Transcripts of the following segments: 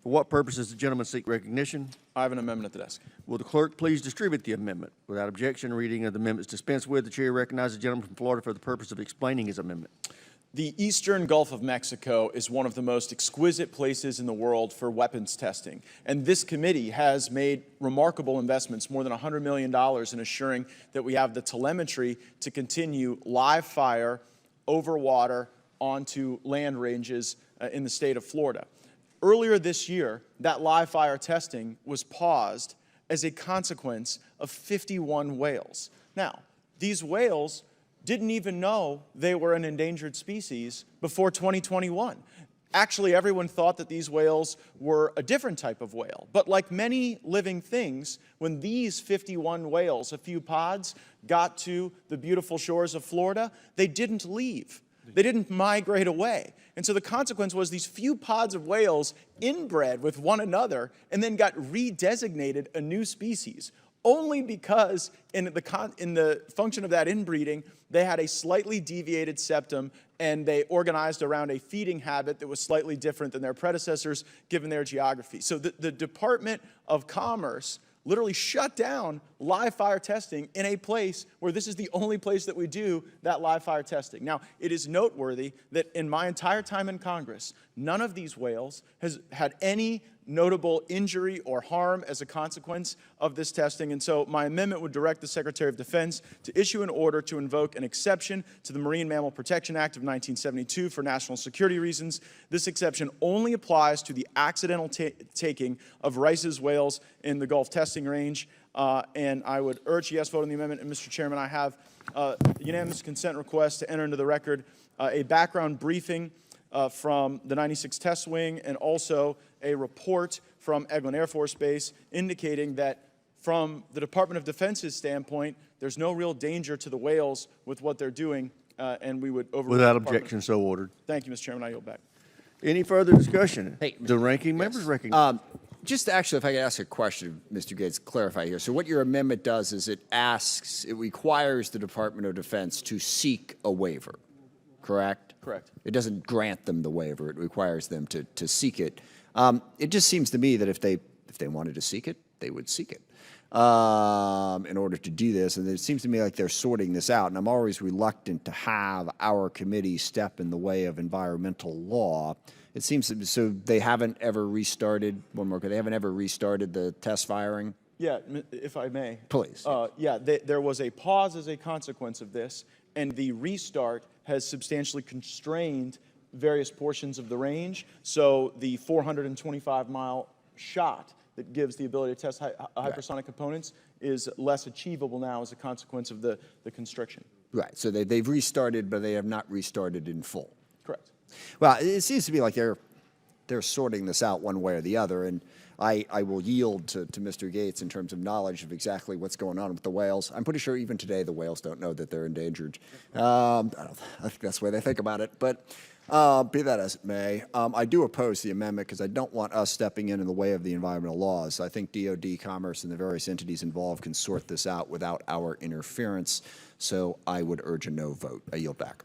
For what purpose does the gentleman seek recognition? I have an amendment at the desk. Will the clerk please distribute the amendment? Without objection, reading of the amendment is dispensed with. The chair recognizes the gentleman from Florida for the purpose of explaining his amendment. The eastern Gulf of Mexico is one of the most exquisite places in the world for weapons testing. And this committee has made remarkable investments, more than $100 million, in assuring that we have the telemetry to continue live fire over water onto land ranges in the state of Florida. Earlier this year, that live fire testing was paused as a consequence of 51 whales. Now, these whales didn't even know they were an endangered species before 2021. Actually, everyone thought that these whales were a different type of whale. But like many living things, when these 51 whales, a few pods, got to the beautiful shores of Florida, they didn't leave. They didn't migrate away. And so the consequence was these few pods of whales inbred with one another and then got redesignated a new species, only because in the function of that inbreeding, they had a slightly deviated septum and they organized around a feeding habit that was slightly different than their predecessors given their geography. So the Department of Commerce literally shut down live fire testing in a place where this is the only place that we do that live fire testing. Now, it is noteworthy that in my entire time in Congress, none of these whales has had any notable injury or harm as a consequence of this testing. And so my amendment would direct the Secretary of Defense to issue an order to invoke an exception to the Marine Mammal Protection Act of 1972 for national security reasons. This exception only applies to the accidental taking of Rice's whales in the Gulf testing range. And I would urge a yes vote on the amendment. And Mr. Chairman, I have a unanimous consent request to enter into the record a background briefing from the 96 Test Wing and also a report from Eglin Air Force Base indicating that from the Department of Defense's standpoint, there's no real danger to the whales with what they're doing, and we would overrule. Without objection, so ordered. Thank you, Mr. Chairman. I yield back. Any further discussion? Hey, the ranking members recognize. Just actually, if I could ask a question, Mr. Gaetz, clarify here. So what your amendment does is it requires the Department of Defense to seek a waiver, correct? Correct. It doesn't grant them the waiver. It requires them to seek it. It just seems to me that if they wanted to seek it, they would seek it in order to do this. And it seems to me like they're sorting this out. And I'm always reluctant to have our committee step in the way of environmental law. It seems so they haven't ever restarted. One more. They haven't ever restarted the test firing. Yeah, if I may. Please. Yeah, there was a pause as a consequence of this, and the restart has substantially constrained various portions of the range. So the 425-mile shot that gives the ability to test hypersonic components is less achievable now as a consequence of the constriction. Right. So they've restarted, but they have not restarted in full. Correct. Well, it seems to me like they're sorting this out one way or the other, and I will yield to Mr. Gaetz in terms of knowledge of exactly what's going on with the whales. I'm pretty sure even today the whales don't know that they're endangered. I think that's the way they think about it. But be that as it may, I do oppose the amendment because I don't want us stepping in the way of the environmental laws. I think DOD, Commerce, and the various entities involved can sort this out without our interference. So I would urge a no vote. I yield back.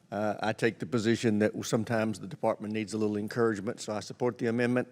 I take the position that sometimes the department needs a little encouragement, so I support the amendment.